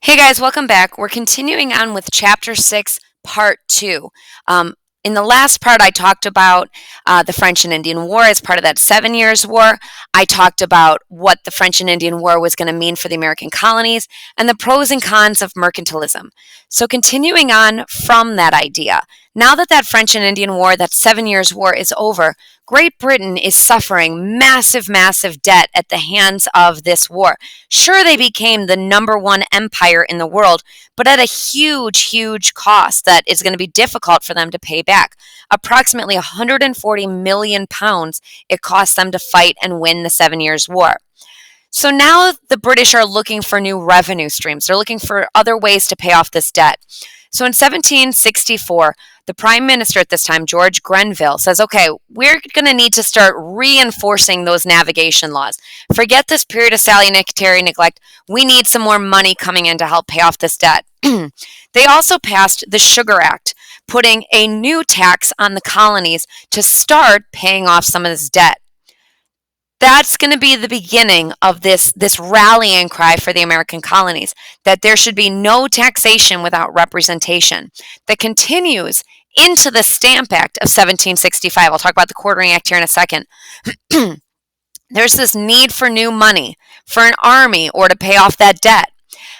Hey guys, welcome back. We're continuing on with Chapter 6, Part 2. In the last part, I talked about the French and Indian War as part of that 7 Years' War. I talked about what the French and Indian War was going to mean for the American colonies and the pros and cons of mercantilism. So, continuing on from that idea, now that that French and Indian War, that 7 Years' War, is over, Great Britain is suffering massive, massive debt at the hands of this war. Sure, they became the number one empire in the world, but at a huge, huge cost that is going to be difficult for them to pay back. Approximately 140 million pounds it cost them to fight and win the 7 Years' War. So now the British are looking for new revenue streams. They're looking for other ways to pay off this debt. So in 1764, the prime minister at this time, George Grenville, says, okay, we're going to need to start reinforcing those navigation laws. Forget this period of salutary neglect. We need some more money coming in to help pay off this debt. They also passed the Sugar Act, putting a new tax on the colonies to start paying off some of this debt. That's going to be the beginning of this rallying cry for the American colonies, that there should be no taxation without representation, that continues into the Stamp Act of 1765. I'll talk about the Quartering Act here in a second. There's this need for new money for an army or to pay off that debt.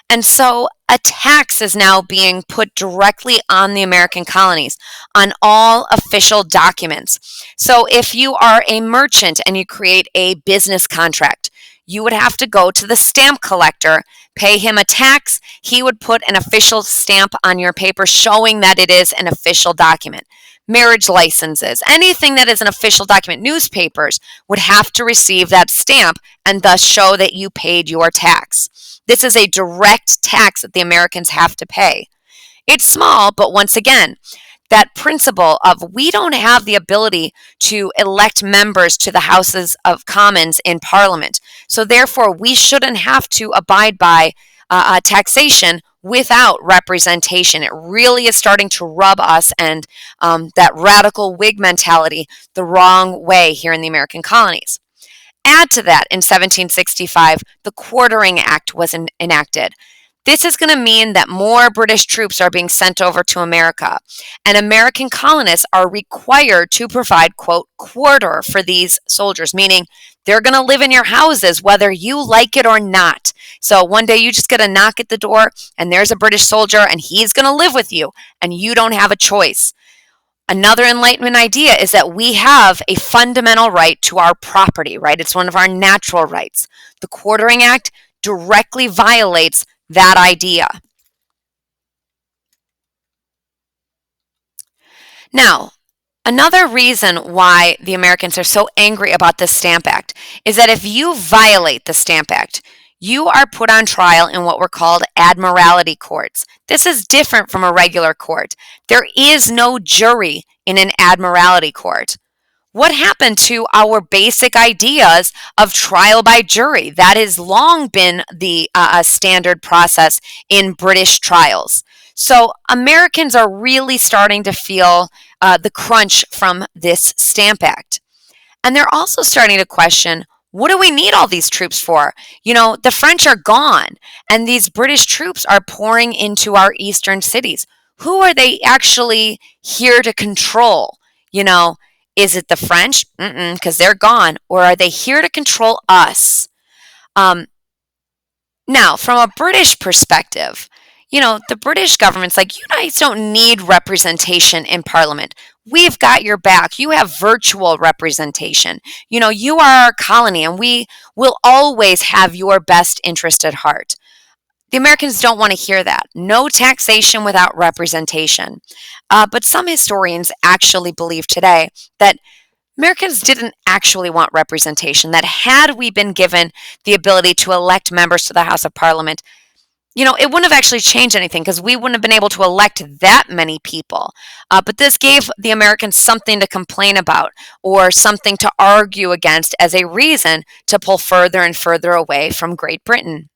And so a tax is now being put directly on the American colonies on all official documents. So if you are a merchant and you create a business contract, you would have to go to the stamp collector, pay him a tax. He would put an official stamp on your paper showing that it is an official document. Marriage licenses, anything that is an official document, newspapers would have to receive that stamp and thus show that you paid your tax. This is a direct tax that the Americans have to pay. It's small, but once again, that principle of we don't have the ability to elect members to the Houses of Commons in Parliament. So therefore, we shouldn't have to abide by taxation without representation. It really is starting to rub us and that radical Whig mentality the wrong way here in the American colonies. Add to that, in 1765, the Quartering Act was enacted. This is going to mean that more British troops are being sent over to America, and American colonists are required to provide, quote, quarter for these soldiers, meaning they're going to live in your houses whether you like it or not. So one day you just get a knock at the door, and there's a British soldier, and he's going to live with you, and you don't have a choice. Another Enlightenment idea is that we have a fundamental right to our property, right? It's one of our natural rights. The Quartering Act directly violates that idea. Now, another reason why the Americans are so angry about this Stamp Act is that if you violate the Stamp Act, you are put on trial in what were called admiralty courts. This is different from a regular court. There is no jury in an admiralty court. What happened to our basic ideas of trial by jury? That has long been the standard process in British trials. So Americans are really starting to feel the crunch from this Stamp Act. And they're also starting to question, what do we need all these troops for? You know, the French are gone, and these British troops are pouring into our eastern cities. Who are they actually here to control? You know, is it the French? Because they're gone. Or are they here to control us? Now, from a British perspective, you know, the British government's like, you guys don't need representation in Parliament. We've got your back. You have virtual representation. You know, you are our colony, and we will always have your best interest at heart. The Americans don't want to hear that. No taxation without representation. But some historians actually believe today that Americans didn't actually want representation, that had we been given the ability to elect members to the House of Parliament, you know, it wouldn't have actually changed anything because we wouldn't have been able to elect that many people. But this gave the Americans something to complain about or something to argue against as a reason to pull further and further away from Great Britain.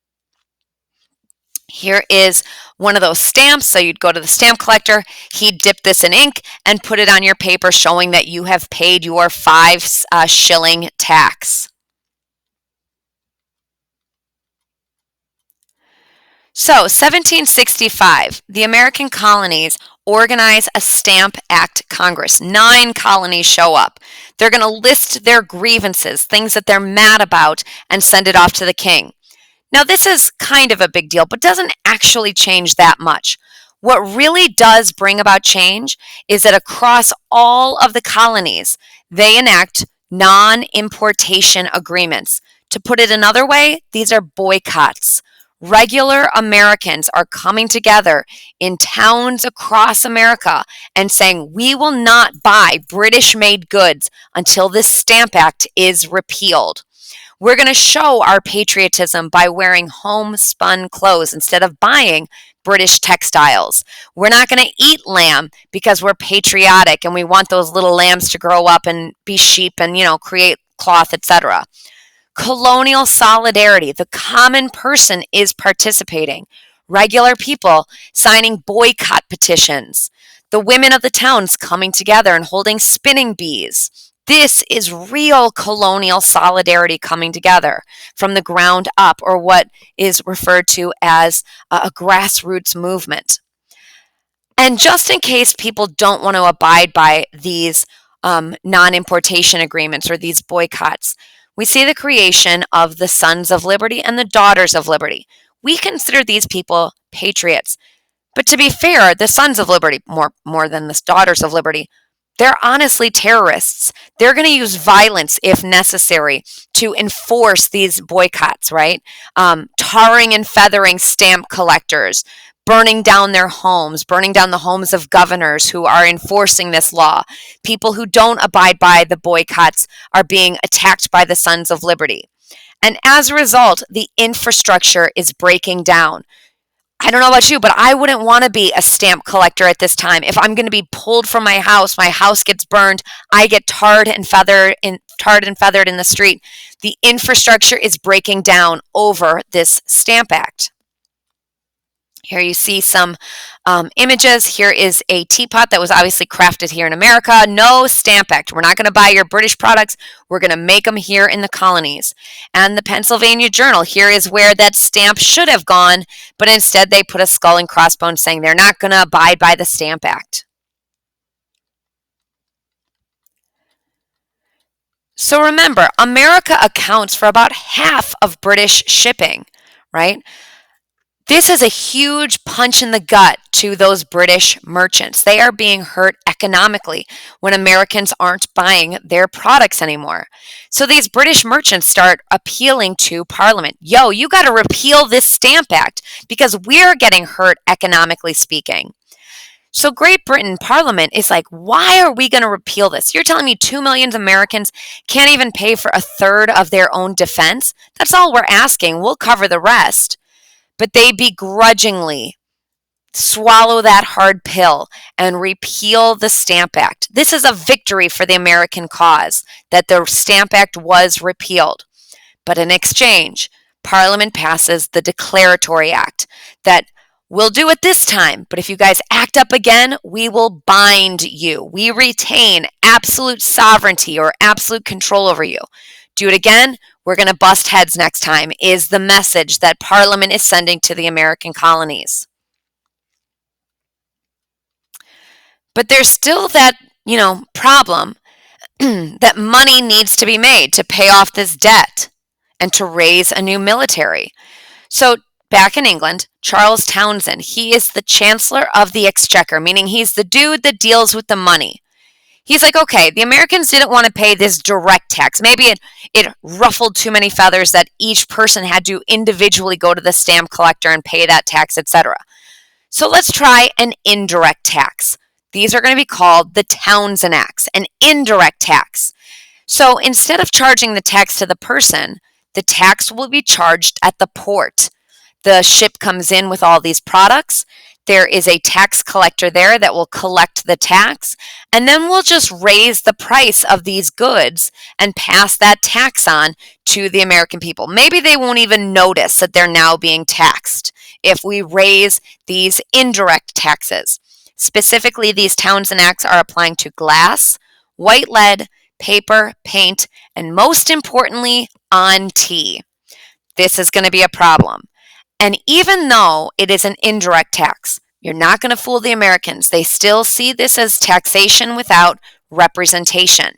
Here is one of those stamps. So you'd go to the stamp collector, he'd dip this in ink and put it on your paper showing that you have paid your 5 shilling tax. So, 1765, the American colonies organize a Stamp Act Congress. 9 colonies show up. They're going to list their grievances, things that they're mad about, and send it off to the king. Now, this is kind of a big deal, but doesn't actually change that much. What really does bring about change is that across all of the colonies, they enact non importation agreements. To put it another way, these are boycotts. Regular Americans are coming together in towns across America and saying, we will not buy British made goods until this Stamp Act is repealed. We're going to show our patriotism by wearing homespun clothes instead of buying British textiles. We're not going to eat lamb because we're patriotic and we want those little lambs to grow up and be sheep and, create cloth, etc. Colonial solidarity. The common person is participating. Regular people signing boycott petitions. The women of the towns coming together and holding spinning bees. This is real colonial solidarity coming together from the ground up, or what is referred to as a grassroots movement. And just in case people don't want to abide by these non-importation agreements or these boycotts, we see the creation of the Sons of Liberty and the Daughters of Liberty. We consider these people patriots. But to be fair, the Sons of Liberty, more than the Daughters of Liberty, they're honestly terrorists. They're going to use violence if necessary to enforce these boycotts, right? Tarring and feathering stamp collectors, burning down their homes, burning down the homes of governors who are enforcing this law. People who don't abide by the boycotts are being attacked by the Sons of Liberty. And as a result, the infrastructure is breaking down. I don't know about you, but I wouldn't want to be a stamp collector at this time. If I'm going to be pulled from my house gets burned, I get tarred and feathered in the street. The infrastructure is breaking down over this Stamp Act. Here you see some images. Here is a teapot that was obviously crafted here in America. No Stamp Act. We're not going to buy your British products. We're going to make them here in the colonies. And the Pennsylvania Journal, here is where that stamp should have gone, but instead they put a skull and crossbones saying they're not going to abide by the Stamp Act. So remember, America accounts for about half of British shipping, right? This is a huge punch in the gut to those British merchants. They are being hurt economically when Americans aren't buying their products anymore. So these British merchants start appealing to Parliament. Yo, you got to repeal this Stamp Act because we're getting hurt economically speaking. So Great Britain Parliament is like, why are we going to repeal this? You're telling me 2 million Americans can't even pay for a third of their own defense? That's all we're asking. We'll cover the rest. But they begrudgingly swallow that hard pill and repeal the Stamp Act. This is a victory for the American cause that the Stamp Act was repealed. But in exchange, Parliament passes the Declaratory Act that we'll do it this time, but if you guys act up again, we will bind you. We retain absolute sovereignty or absolute control over you. Do it again, we're going to bust heads next time, is the message that Parliament is sending to the American colonies. But there's still that, problem that money needs to be made to pay off this debt and to raise a new military. So back in England, Charles Townshend, he is the Chancellor of the Exchequer, meaning he's the dude that deals with the money. He's like, okay, the Americans didn't want to pay this direct tax. Maybe it ruffled too many feathers that each person had to individually go to the stamp collector and pay that tax, etc. So let's try an indirect tax. These are going to be called the Townshend Acts, an indirect tax. So instead of charging the tax to the person, the tax will be charged at the port. The ship comes in with all these products. There is a tax collector there that will collect the tax, and then we'll just raise the price of these goods and pass that tax on to the American people. Maybe they won't even notice that they're now being taxed if we raise these indirect taxes. Specifically, these Townshend Acts are applying to glass, white lead, paper, paint, and most importantly, on tea. This is going to be a problem. And even though it is an indirect tax, you're not going to fool the Americans. They still see this as taxation without representation.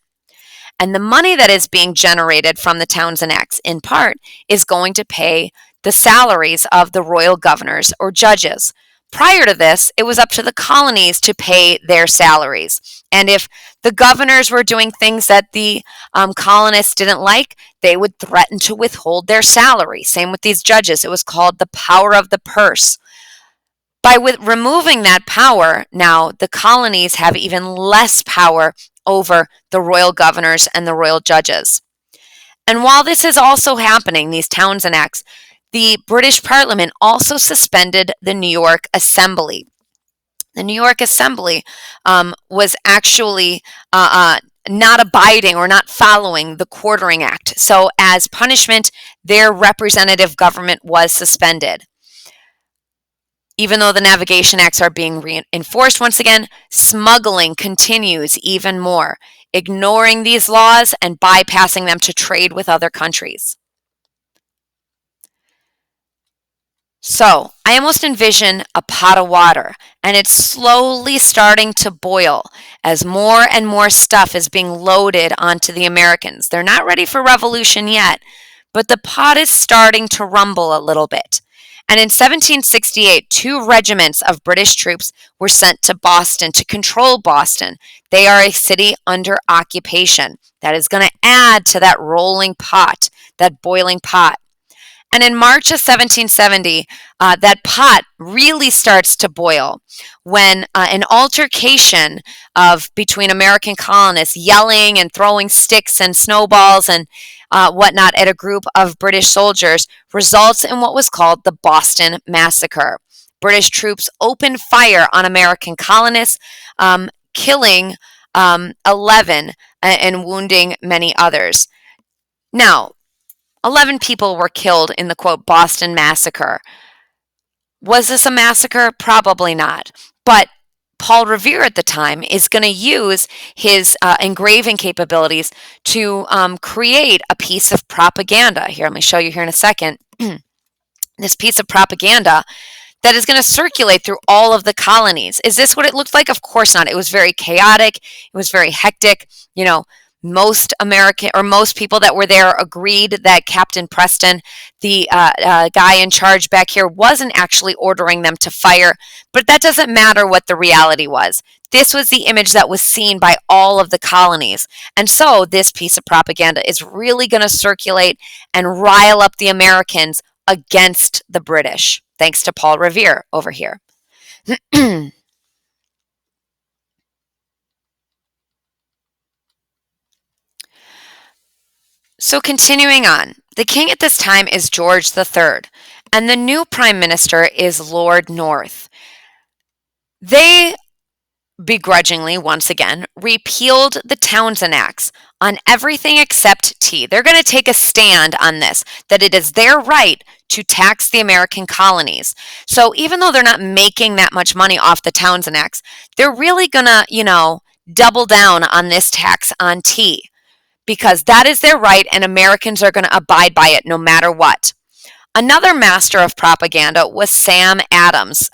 And the money that is being generated from the Townshend Acts, in part, is going to pay the salaries of the royal governors or judges. Prior to this, it was up to the colonies to pay their salaries. And if the governors were doing things that the colonists didn't like, they would threaten to withhold their salary. Same with these judges. It was called the power of the purse. By removing that power, now the colonies have even less power over the royal governors and the royal judges. And while this is also happening, these Townshend Acts, the British Parliament also suspended the New York Assembly. The New York Assembly was actually not abiding or not following the Quartering Act. So as punishment, their representative government was suspended. Even though the Navigation Acts are being reinforced once again, smuggling continues even more, ignoring these laws and bypassing them to trade with other countries. So I almost envision a pot of water, and it's slowly starting to boil as more and more stuff is being loaded onto the Americans. They're not ready for revolution yet, but the pot is starting to rumble a little bit. And in 1768, 2 regiments of British troops were sent to Boston to control Boston. They are a city under occupation. That is going to add to that rolling pot, that boiling pot. And in March of 1770, that pot really starts to boil when an altercation between American colonists yelling and throwing sticks and snowballs and whatnot at a group of British soldiers results in what was called the Boston Massacre. British troops opened fire on American colonists, killing 11 and wounding many others. Now, 11 people were killed in the, quote, Boston Massacre. Was this a massacre? Probably not. But Paul Revere at the time is going to use his engraving capabilities to create a piece of propaganda. Here, let me show you here in a second. This piece of propaganda that is going to circulate through all of the colonies. Is this what it looked like? Of course not. It was very chaotic. It was very hectic. You know, most people that were there agreed that Captain Preston, the guy in charge back here, wasn't actually ordering them to fire, but that doesn't matter what the reality was. This was the image that was seen by all of the colonies. And so this piece of propaganda is really going to circulate and rile up the Americans against the British, thanks to Paul Revere over here. So continuing on, the king at this time is George III, and the new prime minister is Lord North. They begrudgingly, once again, repealed the Townshend Acts on everything except tea. They're going to take a stand on this, that it is their right to tax the American colonies. So even though they're not making that much money off the Townshend Acts, they're really going to, double down on this tax on tea, because that is their right and Americans are going to abide by it no matter what. Another master of propaganda was Sam Adams,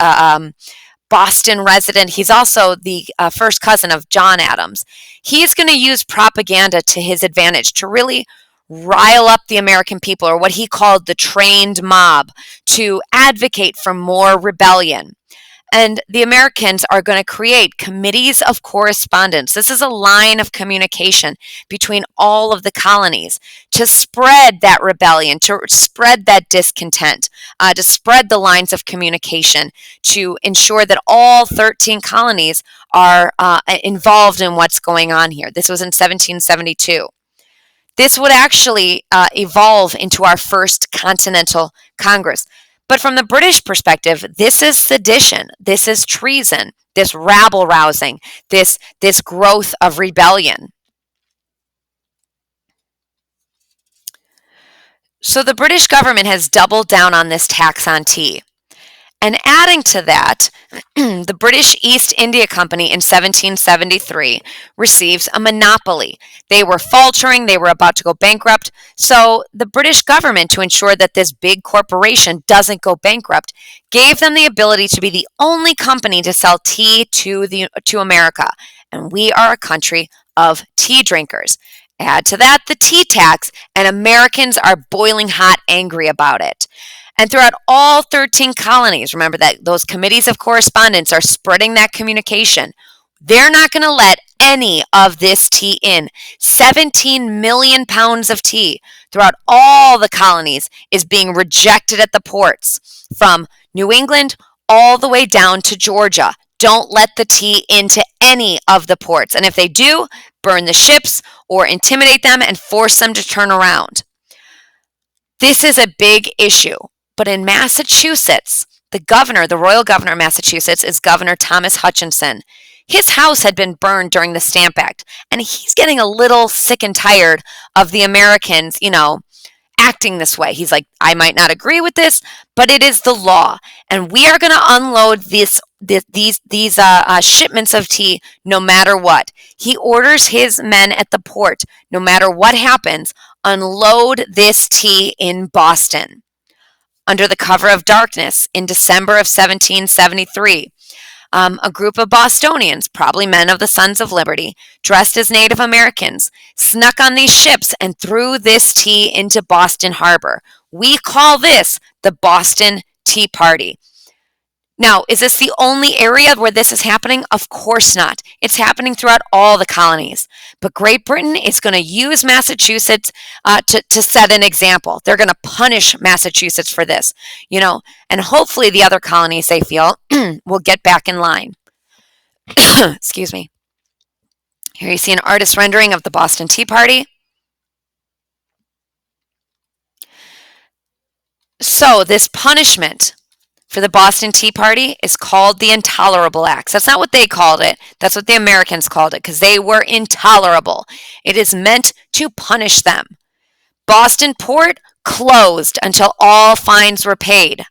Boston resident. He's also the first cousin of John Adams. He's going to use propaganda to his advantage to really rile up the American people, or what he called the trained mob, to advocate for more rebellion. And the Americans are going to create committees of correspondence. This is a line of communication between all of the colonies to spread that rebellion, to spread that discontent, to spread the lines of communication, to ensure that all 13 colonies are involved in what's going on here. This was in 1772. This would actually evolve into our first Continental Congress. But from the British perspective, this is sedition, this is treason, this rabble-rousing, this growth of rebellion. So the British government has doubled down on this tax on tea. And adding to that, the British East India Company in 1773 receives a monopoly. They were faltering, they were about to go bankrupt. So the British government, to ensure that this big corporation doesn't go bankrupt, gave them the ability to be the only company to sell tea to America. And we are a country of tea drinkers. Add to that the tea tax, and Americans are boiling hot angry about it. And throughout all 13 colonies, remember that those committees of correspondence are spreading that communication. They're not going to let any of this tea in. 17 million pounds of tea throughout all the colonies is being rejected at the ports, from New England all the way down to Georgia. Don't let the tea into any of the ports. And if they do, burn the ships or intimidate them and force them to turn around. This is a big issue. But in Massachusetts, the royal governor of Massachusetts is Governor Thomas Hutchinson. His house had been burned during the Stamp Act, and he's getting a little sick and tired of the Americans, acting this way. He's like, I might not agree with this, but it is the law, and we are going to unload these shipments of tea no matter what. He orders his men at the port, no matter what happens, unload this tea in Boston. Under the cover of darkness, in December of 1773, a group of Bostonians, probably men of the Sons of Liberty, dressed as Native Americans, snuck on these ships and threw this tea into Boston Harbor. We call this the Boston Tea Party. Now, is this the only area where this is happening? Of course not. It's happening throughout all the colonies. But Great Britain is going to use Massachusetts to set an example. They're going to punish Massachusetts for this, and hopefully the other colonies, they feel, will get back in line. Excuse me. Here you see an artist rendering of the Boston Tea Party. So this punishment for the Boston Tea Party is called the Intolerable Acts. That's not what they called it. That's what the Americans called it, because they were intolerable. It is meant to punish them. Boston Port closed until all fines were paid,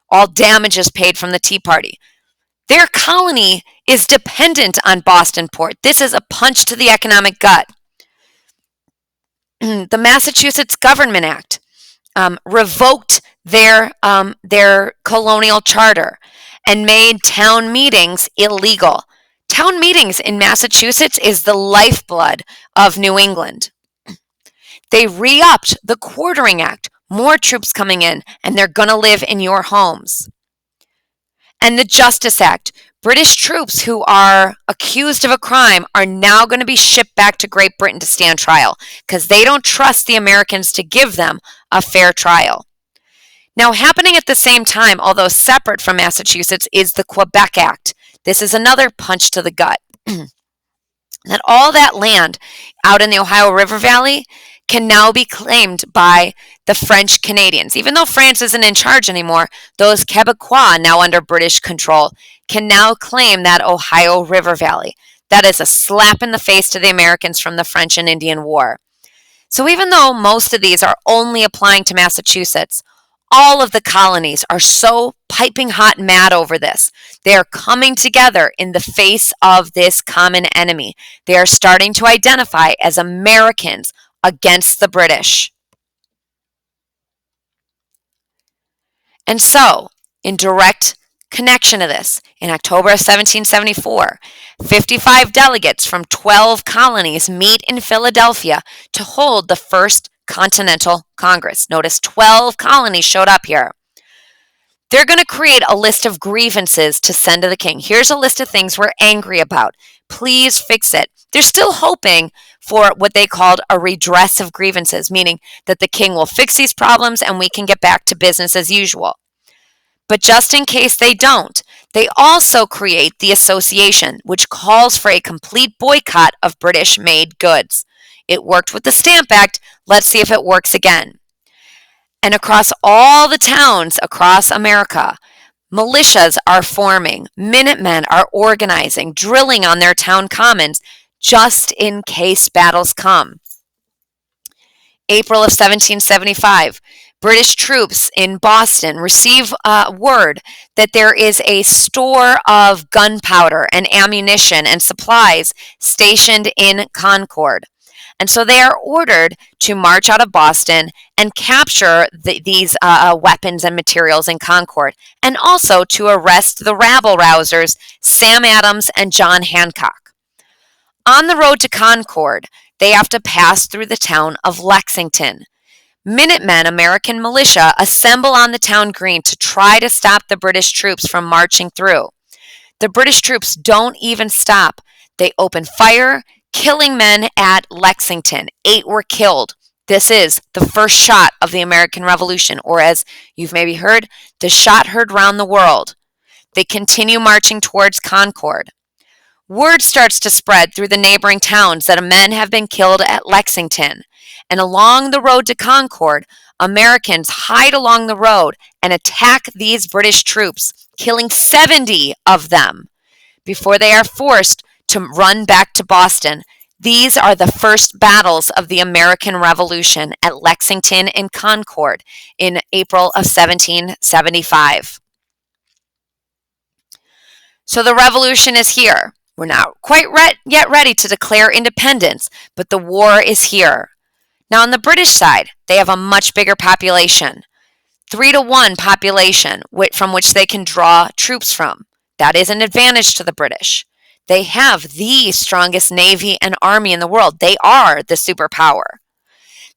all damages paid from the Tea Party. Their colony is dependent on Boston Port. This is a punch to the economic gut. The Massachusetts Government Act revoked their colonial charter and made town meetings illegal. Town meetings in Massachusetts is the lifeblood of New England. They re-upped the Quartering Act, more troops coming in, and they're going to live in your homes. And the Justice Act, British troops who are accused of a crime are now going to be shipped back to Great Britain to stand trial because they don't trust the Americans to give them a fair trial. Now, happening at the same time, although separate from Massachusetts, is the Quebec Act. This is another punch to the gut. That all that land out in the Ohio River Valley can now be claimed by the French Canadians. Even though France isn't in charge anymore, those Quebecois, now under British control, can now claim that Ohio River Valley. That is a slap in the face to the Americans from the French and Indian War. So even though most of these are only applying to Massachusetts, all of the colonies are so piping hot mad over this. They are coming together in the face of this common enemy. They are starting to identify as Americans against the British. And so, in direct connection to this, in October of 1774, 55 delegates from 12 colonies meet in Philadelphia to hold the First Continental Congress. Notice 12 colonies showed up here. They're going to create a list of grievances to send to the king. Here's a list of things we're angry about. Please fix it. They're still hoping for what they called a redress of grievances, meaning that the king will fix these problems and we can get back to business as usual. But just in case they don't, they also create the association, which calls for a complete boycott of British-made goods. It worked with the Stamp Act. Let's see if it works again. And across all the towns across America, militias are forming, Minutemen are organizing, drilling on their town commons, just in case battles come. April of 1775, British troops in Boston receive word that there is a store of gunpowder and ammunition and supplies stationed in Concord. And so they are ordered to march out of Boston and capture these weapons and materials in Concord, and also to arrest the rabble rousers Sam Adams and John Hancock. On the road to Concord, they have to pass through the town of Lexington. Minutemen, American militia, assemble on the town green to try to stop the British troops from marching through. The British troops don't even stop. They open fire, killing men at Lexington. 8 were killed. This is the first shot of the American Revolution, or as you've maybe heard, the shot heard round the world. They continue marching towards Concord. Word starts to spread through the neighboring towns that men have been killed at Lexington. And along the road to Concord, Americans hide along the road and attack these British troops, killing 70 of them before they are forced to run back to Boston. These are the first battles of the American Revolution at Lexington and Concord in April of 1775. So the revolution is here. We're not quite yet ready to declare independence, but the war is here. Now on the British side, they have a much bigger population, 3-to-1 population from which they can draw troops from. That is an advantage to the British. They have the strongest navy and army in the world. They are the superpower.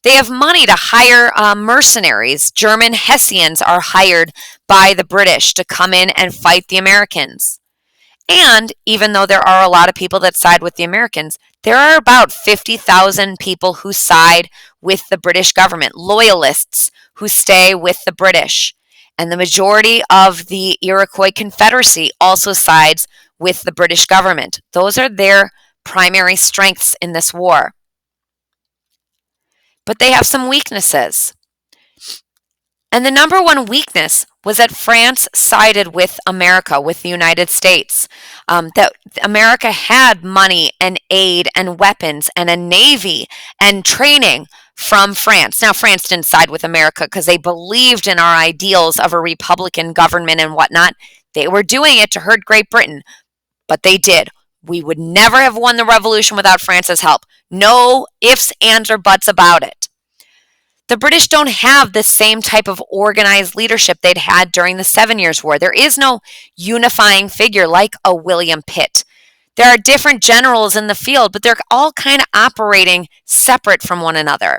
They have money to hire mercenaries. German Hessians are hired by the British to come in and fight the Americans. And even though there are a lot of people that side with the Americans, there are about 50,000 people who side with the British government, loyalists who stay with the British. And the majority of the Iroquois Confederacy also sides with the British government. Those are their primary strengths in this war. But they have some weaknesses. And the number one weakness was that France sided with America, with the United States. That America had money and aid and weapons and a navy and training from France. Now, France didn't side with America because they believed in our ideals of a republican government and whatnot. They were doing it to hurt Great Britain, but they did. We would never have won the revolution without France's help. No ifs, ands, or buts about it. The British don't have the same type of organized leadership they'd had during the 7 Years' War. There is no unifying figure like a William Pitt. There are different generals in the field, but they're all kind of operating separate from one another.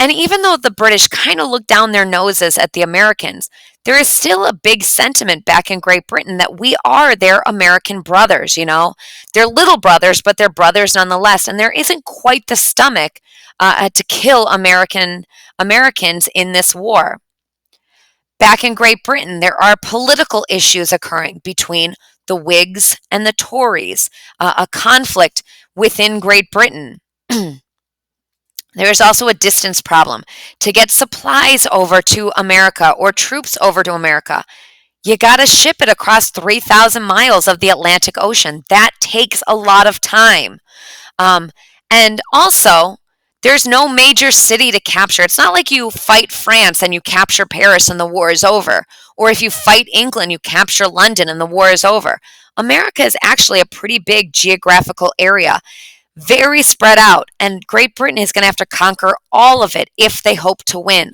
And even though the British kind of look down their noses at the Americans, there is still a big sentiment back in Great Britain that we are their American brothers, you know. They're little brothers, but they're brothers nonetheless. And there isn't quite the stomach to kill Americans in this war. Back in Great Britain, there are political issues occurring between the Whigs and the Tories, a conflict within Great Britain. There is also a distance problem. To get supplies over to America or troops over to America, you got to ship it across 3,000 miles of the Atlantic Ocean. That takes a lot of time. And also, there's no major city to capture. It's not like you fight France and you capture Paris and the war is over. Or if you fight England, you capture London and the war is over. America is actually a pretty big geographical area, very spread out, and Great Britain is going to have to conquer all of it if they hope to win.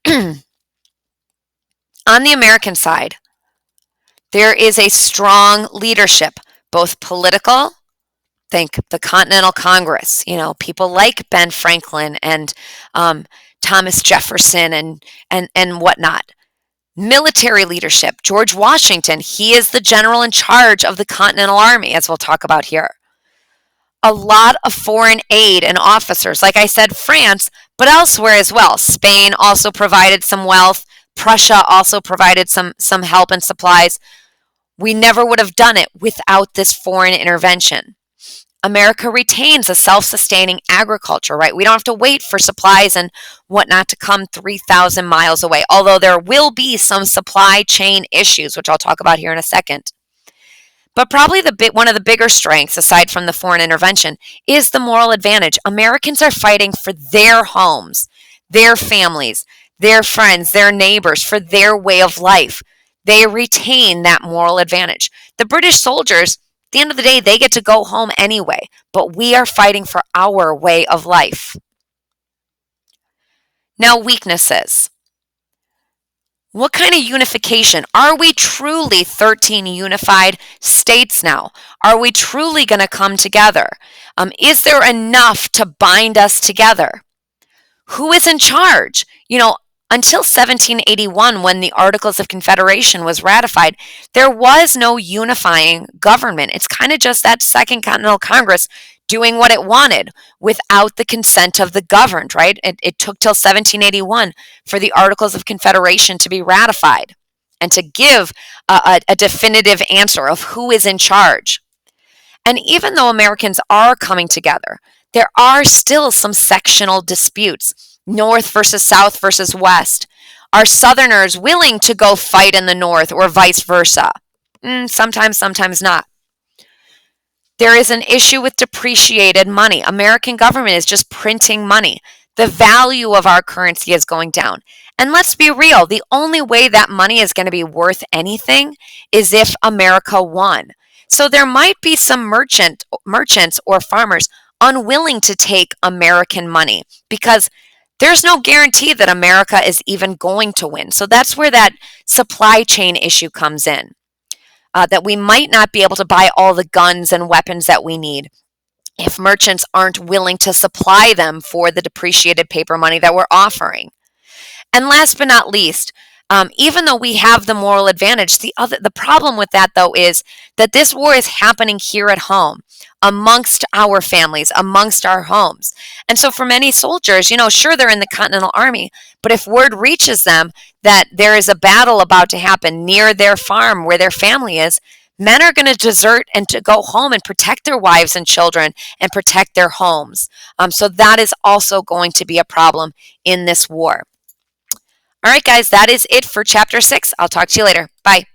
On the American side, there is a strong leadership, both political. Think the Continental Congress, you know, people like Ben Franklin and Thomas Jefferson and whatnot. Military leadership, George Washington, he is the general in charge of the Continental Army, as we'll talk about here. A lot of foreign aid and officers, like I said, France, but elsewhere as well. Spain also provided some wealth. Prussia also provided some help and supplies. We never would have done it without this foreign intervention. America retains a self-sustaining agriculture, right? We don't have to wait for supplies and whatnot to come 3,000 miles away, although there will be some supply chain issues, which I'll talk about here in a second. But probably one of the bigger strengths, aside from the foreign intervention, is the moral advantage. Americans are fighting for their homes, their families, their friends, their neighbors, for their way of life. They retain that moral advantage. The British soldiers, at the end of the day, they get to go home anyway, but we are fighting for our way of life. Now, weaknesses. What kind of unification? Are we truly 13 unified states now? Are we truly going to come together? Is there enough to bind us together? Who is in charge? Until 1781, when the Articles of Confederation was ratified, there was no unifying government. It's kind of just that Second Continental Congress doing what it wanted without the consent of the governed, right? It took till 1781 for the Articles of Confederation to be ratified and to give a definitive answer of who is in charge. And even though Americans are coming together, there are still some sectional disputes, North versus South versus West. Are Southerners willing to go fight in the North or vice versa? Sometimes, sometimes not. There is an issue with depreciated money. American government is just printing money. The value of our currency is going down. And let's be real, the only way that money is going to be worth anything is if America won. So there might be some merchants or farmers unwilling to take American money because there's no guarantee that America is even going to win. So that's where that supply chain issue comes in. That we might not be able to buy all the guns and weapons that we need if merchants aren't willing to supply them for the depreciated paper money that we're offering. And last but not least, even though we have the moral advantage, the problem with that, though, is that this war is happening here at home, amongst our families, amongst our homes. And so for many soldiers, sure, they're in the Continental Army, but if word reaches them that there is a battle about to happen near their farm where their family is, men are going to desert and to go home and protect their wives and children and protect their homes. So that is also going to be a problem in this war. All right, guys, that is it for Chapter 6. I'll talk to you later. Bye.